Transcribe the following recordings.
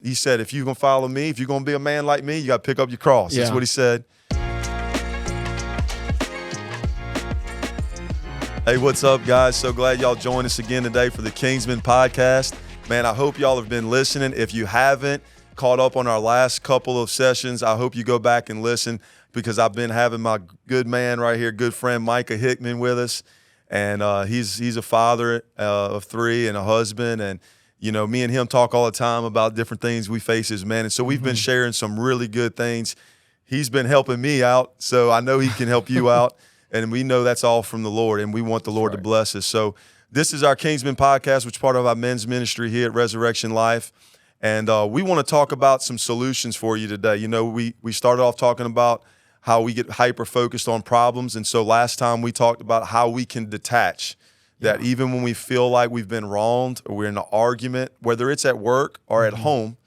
He said, if you're going to follow me, if you're going to be a man like me, you got to pick up your cross. That's what he said. Hey, what's up, guys? So glad y'all joined us again today for the Kingsman podcast. Man, I hope y'all have been listening. If you haven't caught up on our last couple of sessions, I hope you go back and listen, because I've been having my good man right here, good friend Micah Hickman with us. And he's a father of 3 and a husband. And, you know, me and him talk all the time about different things we face as men. And so we've been sharing some really good things. He's been helping me out, so I know he can help you out. And we know that's all from the Lord, and we want the Lord to bless us. So this is our Kingsman podcast, which is part of our men's ministry here at Resurrection Life. And we want to talk about some solutions for you today. You know, we started off talking about how we get hyper-focused on problems. And so last time we talked about how we can detach, that even when we feel like we've been wronged or we're in an argument, whether it's at work or at home,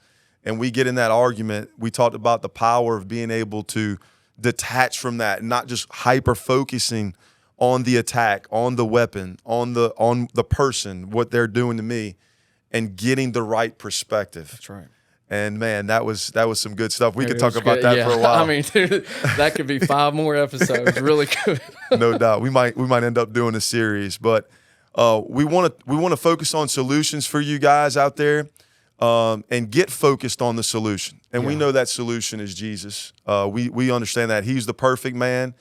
and we get in that argument, we talked about the power of being able to detach from that, and not just hyper-focusing on the attack, on the weapon, on the person, what they're doing to me, and getting the right perspective. That's right. And man, that was some good stuff. We could talk about that for a while. I mean, dude, that could be 5 more episodes. Really good. No doubt. We might end up doing a series, but we want to focus on solutions for you guys out there, and get focused on the solution. And we know that solution is Jesus. We understand that He's the perfect man.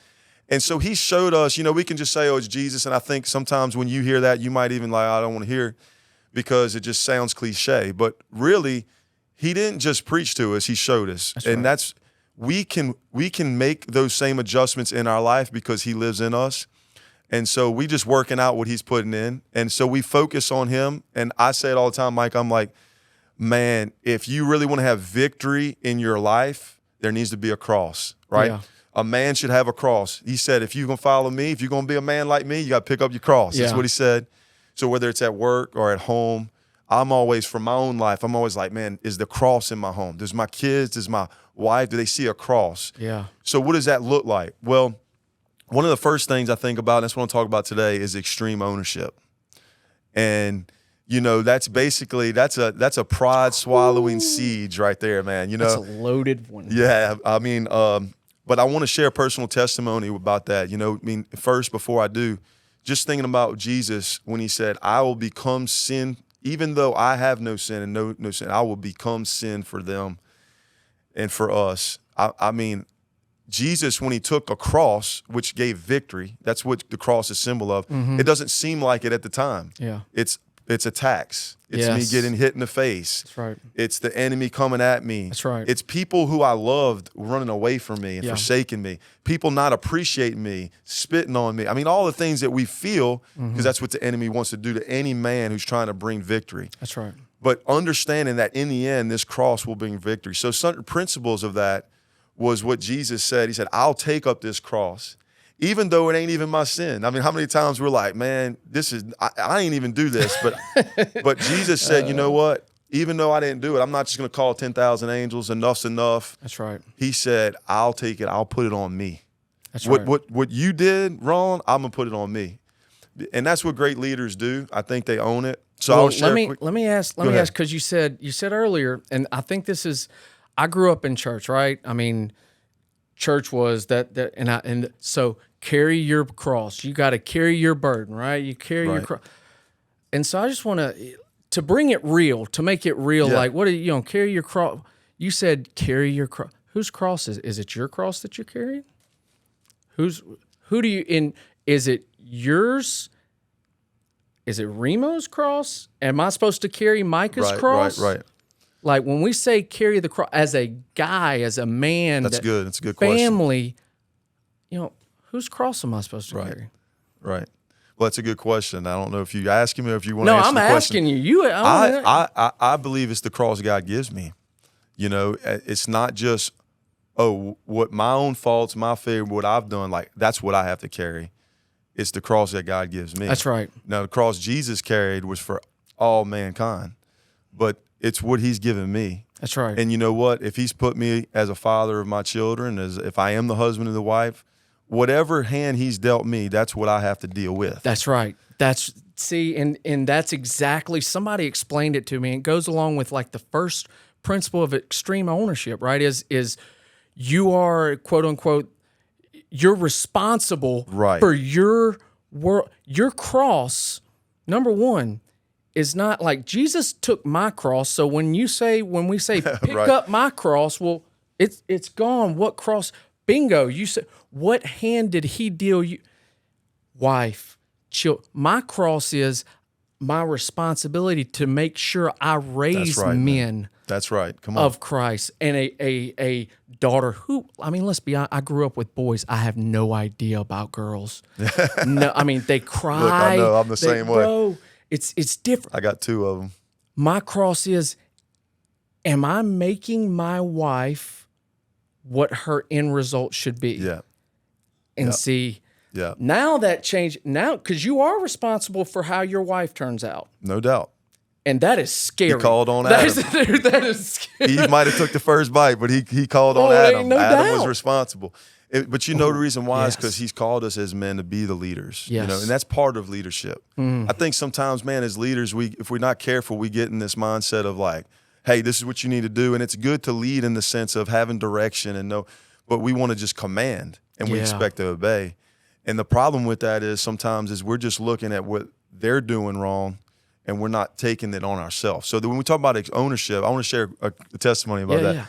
And so He showed us, you know, we can just say, oh, it's Jesus. And I think sometimes when you hear that, you might even I don't want to hear it, because it just sounds cliche. But really, He didn't just preach to us, He showed us. We can make those same adjustments in our life because He lives in us. And so we just working out what He's putting in. And so we focus on Him. And I say it all the time, Mike, I'm like, man, if you really want to have victory in your life, there needs to be a cross, right? Yeah. A man should have a cross. He said, if you're going to follow me, if you're going to be a man like me, you got to pick up your cross. That's what He said. So whether it's at work or at home, I'm always, from my own life, I'm always like, man, is the cross in my home? Does my kids, does my wife, do they see a cross? Yeah. So what does that look like? Well, one of the first things I think about, and that's what I'm talking about today, is extreme ownership. And you know, that's basically that's a pride swallowing siege right there, man. You know, that's a loaded one. Yeah, I mean, but I want to share a personal testimony about that. You know, I mean, first, before I do, just thinking about Jesus when He said, "I will become sin, even though I have no sin and no sin. I will become sin for them and for us." I mean, Jesus, when He took a cross, which gave victory, that's what the cross is a symbol of. It doesn't seem like it at the time. Yeah, it's attacks. It's me getting hit in the face. That's right. It's the enemy coming at me. That's right. It's people who I loved running away from me and forsaking me. People not appreciating me, spitting on me. I mean, all the things that we feel, because that's what the enemy wants to do to any man who's trying to bring victory. That's right. But understanding that in the end, this cross will bring victory. So certain principles of that was what Jesus said. He said, I'll take up this cross, even though it ain't even my sin. I mean, how many times we're like, man, I ain't even do this. But Jesus said, you know what? Even though I didn't do it, I'm not just going to call 10,000 angels. Enough's enough. That's right. He said, I'll take it. I'll put it on me. That's right. What you did wrong, I'm going to put it on me. And that's what great leaders do. I think they own it. So I'll share. Let me ask, because you said earlier, and I think this is, I grew up in church, right? I mean, church was and so carry your cross. You got to carry your burden, right? You carry your cross. And so I just want to bring it real, to make it real. Yeah. Like, what are you carry your cross? You said carry your cross. Whose cross is it? Your cross that you're carrying? Is it yours? Is it Remo's cross? Am I supposed to carry Micah's cross? Right. Like when we say carry the cross, as a guy, as a man, that's good. That's a good question. Family, whose cross am I supposed to carry? Right. Well, that's a good question. I don't know if you ask him or if you want to answer the question. No, I'm asking you. I believe it's the cross God gives me. You know, it's not just, what my own faults, my failure, what I've done, like that's what I have to carry. It's the cross that God gives me. That's right. Now, the cross Jesus carried was for all mankind, but it's what He's given me. That's right. And you know what? If He's put me as a father of my children, if I am the husband of the wife, whatever hand He's dealt me, that's what I have to deal with. That's right. And that's exactly, somebody explained it to me. It goes along with like the first principle of extreme ownership, right? Is you are, quote unquote, you're responsible Right. for your world. Your cross, number one, is not like Jesus took my cross. So when we say pick Right. up my cross, well, it's gone. What cross? Bingo. You said, what hand did he deal you? Wife, child. My cross is my responsibility to make sure I raise right, men. man. That's right. Come on. Of Christ, and a daughter who, I mean, let's be honest, I grew up with boys. I have no idea about girls. No, I mean, they cry. Look, I know. I'm the same way. Bro, it's different. I got 2 of them. My cross is, am I making my wife what her end result should be? Yeah. And see, Yeah. now that changed, now, because you are responsible for how your wife turns out. No doubt. And that is scary. He called on That Adam. that is scary. He might have took the first bite, but he called on Oh, Adam. ain't no Adam was doubt. responsible. But you know the reason why is Yes. because he's called us as men to be the leaders. Yes. You know, and that's part of leadership. I think sometimes, man, as leaders, if we're not careful, we get in this mindset of like, hey, this is what you need to do. And it's good to lead in the sense of having direction and know, but we want to just command and we Yeah. expect to obey. And the problem with that is sometimes is we're just looking at what they're doing wrong and we're not taking it on ourselves. So when we talk about ownership, I want to share a testimony about that. Yeah.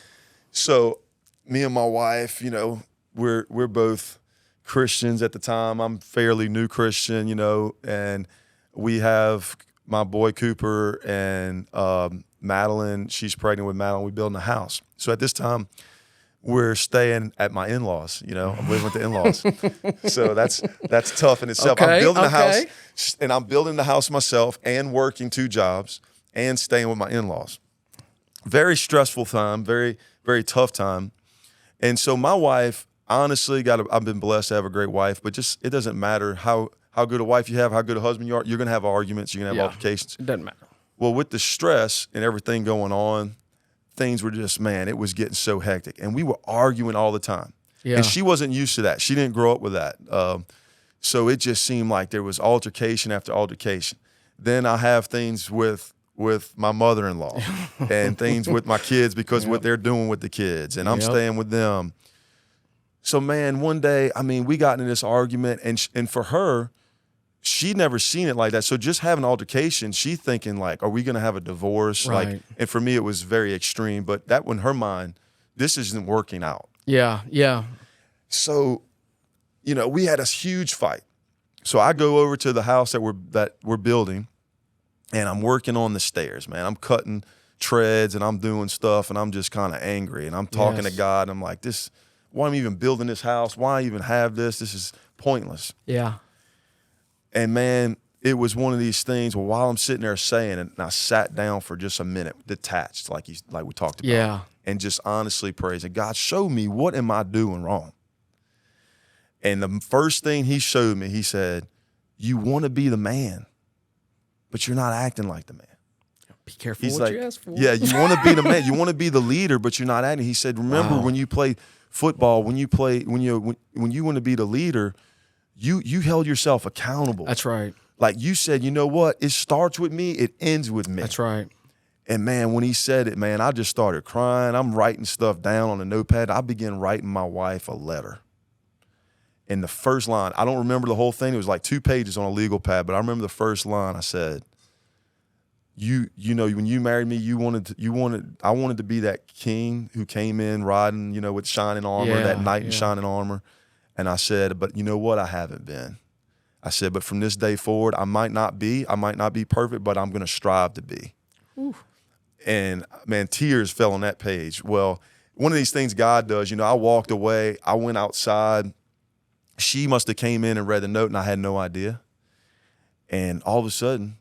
So me and my wife, you know, we're both Christians at the time. I'm fairly new Christian, you know, and we have my boy Cooper and Madeline. She's pregnant with Madeline. We're building a house. So at this time, we're staying at my in-laws. You know, I'm living with the in-laws. So that's tough in itself. Okay, I'm building a house, okay. and I'm building the house myself and working 2 jobs and staying with my in-laws. Very stressful time, very, very tough time. And so my wife, honestly, I've been blessed to have a great wife, but just it doesn't matter how good a wife you have, how good a husband you are, you're going to have arguments, you're going to have altercations. It doesn't matter. Well, with the stress and everything going on, things were just, man, it was getting so hectic. And we were arguing all the time. Yeah. And she wasn't used to that. She didn't grow up with that. So it just seemed like there was altercation after altercation. Then I have things with my mother-in-law and things with my kids because what they're doing with the kids. And I'm staying with them. So, man, one day, I mean, we got into this argument. And for her, she'd never seen it like that. So just having an altercation, she thinking like, are we going to have a divorce? Right. Like, and for me, it was very extreme. But that in her mind, this isn't working out. Yeah. So, you know, we had a huge fight. So I go over to the house that we're building, and I'm working on the stairs, man. I'm cutting treads and I'm doing stuff, and I'm just kind of angry. And I'm talking to God. And I'm like, why am I even building this house? Why even have this? This is pointless. Yeah. And man, it was one of these things where while I'm sitting there saying it, and I sat down for just a minute, detached, like we talked about. Yeah. And just honestly praising God, show me, what am I doing wrong? And the first thing he showed me, he said, you want to be the man, but you're not acting like the man. Be careful He's what like, you ask for. yeah, you want to be the man. You want to be the leader, but you're not acting. He said, remember when you play football, when you want to be the leader, you held yourself accountable. That's right. Like you said, you know what? It starts with me. It ends with me. That's right. And man, when he said it, man, I just started crying. I'm writing stuff down on a notepad. I began writing my wife a letter. And the first line, I don't remember the whole thing. It was like 2 pages on a legal pad, but I remember the first line. I said, you know, when you married me, I wanted to be that king who came in riding, you know, with shining armor, that knight in shining armor. And I said, but you know what? I haven't been. I said, but from this day forward, I might not be perfect, but I'm going to strive to be. Ooh. And man, tears fell on that page. Well, one of these things God does, you know, I walked away, I went outside. She must have came in and read the note, and I had no idea. And all of a sudden,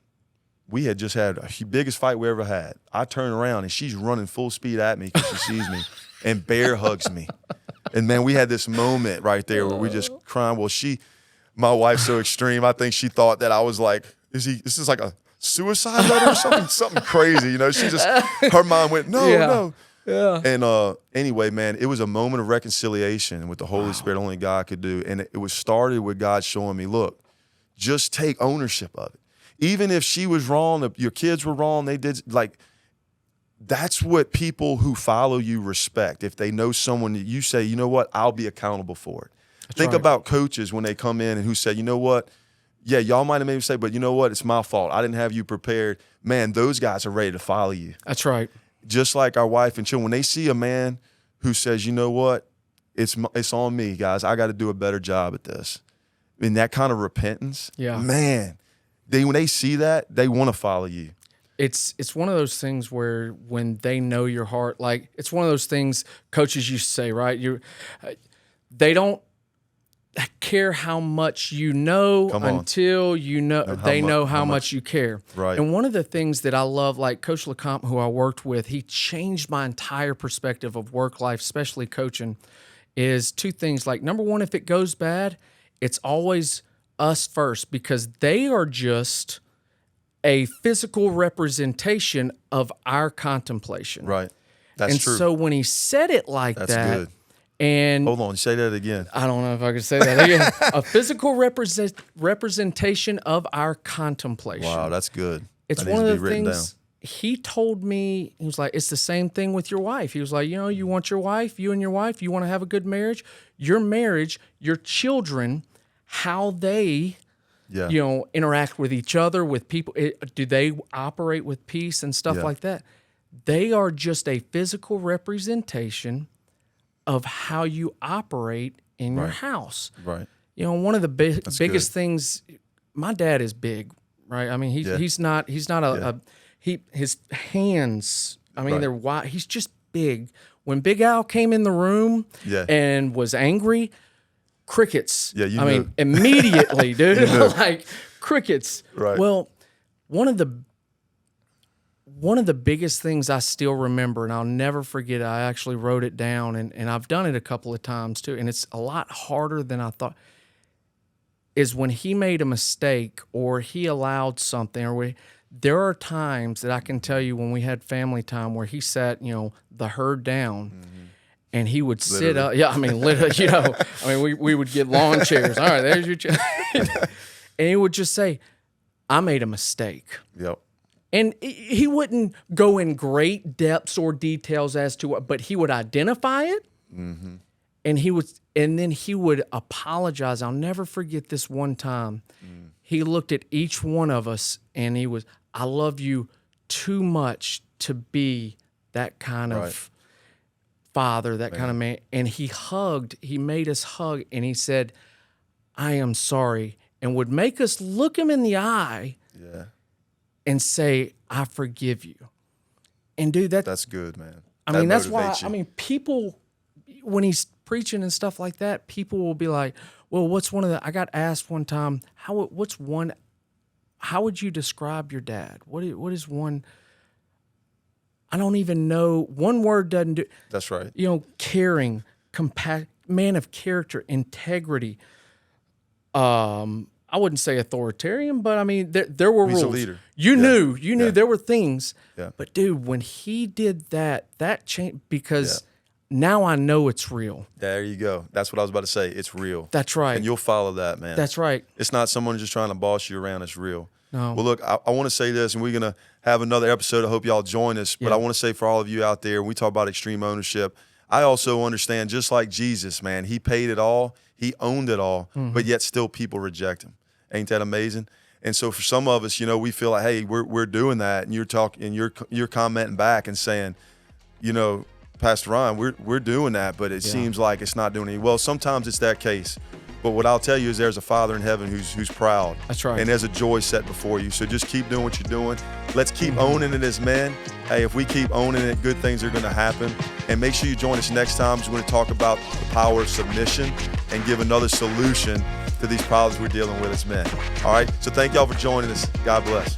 we had just had the biggest fight we ever had. I turn around, and she's running full speed at me because she sees me and bear hugs me. And man, we had this moment right there where we just crying. Well, my wife's so extreme. I think she thought that I was like, this is like a suicide letter or something crazy. You know, her mind went, no. Yeah. And anyway, man, it was a moment of reconciliation with the Holy Spirit, only God could do. And it was started with God showing me, look, just take ownership of it. Even if she was wrong, if your kids were wrong, they did, like, that's what people who follow you respect. If they know someone that you say, you know what, I'll be accountable for it. Think about coaches when they come in and who say, you know what, yeah, y'all might have made a mistake, but you know what, it's my fault. I didn't have you prepared. Man, those guys are ready to follow you. That's right. Just like our wife and children, when they see a man who says, you know what, it's on me, guys. I got to do a better job at this. I mean, that kind of repentance, man, when they see that, they want to follow you. It's one of those things where when they know your heart, like it's one of those things coaches used to say, right? They don't care how much you know until you know they know how much you care. Right. And one of the things that I love, like Coach LeCompte, who I worked with, he changed my entire perspective of work life, especially coaching, is two things. Like, number one, if it goes bad, it's always us first, because they are just a physical representation of our contemplation. Right. That's true. And so when he said it like That's that, good. and hold on, say that again. I don't know if I could say that again. A physical representation of our contemplation. Wow, that's good. It's one of the things he told me. He was like, it's the same thing with your wife. He was like, you want your wife, you and your wife, you want to have a good marriage. Your marriage, your children, how they interact with each other, with people. Do they operate with peace and stuff like that? They are just a physical representation of how you operate in your house. Right. One of the biggest things, my dad is big, right? I mean, he's not his hands, I mean, they're wide. He's just big. When Big Al came in the room and was angry, crickets. Yeah, I mean, immediately, dude. Like crickets. Right. Well, one of the biggest things I still remember, and I'll never forget it, I actually wrote it down, and I've done it a couple of times too, and it's a lot harder than I thought, is when he made a mistake or he allowed something, there are times that I can tell you when we had family time where he sat, the herd down, and he would sit up. Yeah, I mean, literally, we would get lawn chairs. All right, there's your chair. And he would just say, I made a mistake. Yep. And he wouldn't go in great depths or details as to what, but he would identify it, and then he would apologize. I'll never forget this one time. He looked at each one of us, and he was, I love you too much to be that kind of father, that kind of man. And he made us hug, and he said, I am sorry, and would make us look him in the eye. Yeah. And say, I forgive you. And dude, that's good, man. I mean, that's why, people, when he's preaching and stuff like that, people will be like, well, I got asked one time, how would you describe your dad? What is one, I don't even know, one word doesn't do. That's right. Caring, man of character, integrity, I wouldn't say authoritarian, but I mean, there were rules. He's a leader. You knew there were things. Yeah. But dude, when he did that changed, because now I know it's real. There you go. That's what I was about to say. It's real. That's right. And you'll follow that, man. That's right. It's not someone just trying to boss you around. It's real. No. Well, look, I want to say this, and we're going to have another episode. I hope y'all join us. But I want to say for all of you out there, when we talk about extreme ownership, I also understand, just like Jesus, man, he paid it all. He owned it all, but yet still people reject him. Ain't that amazing? And so for some of us, we feel like, hey, we're doing that, and you're talking, and you're commenting back and saying, Pastor Ryan, we're doing that, but it seems like it's not doing any. Well, sometimes it's that case. But what I'll tell you is there's a Father in heaven who's proud. That's right. And there's a joy set before you. So just keep doing what you're doing. Let's keep owning it as men. Hey, if we keep owning it, good things are going to happen. And make sure you join us next time, because we're going to talk about the power of submission and give another solution to these problems we're dealing with as men. All right? So thank y'all for joining us. God bless.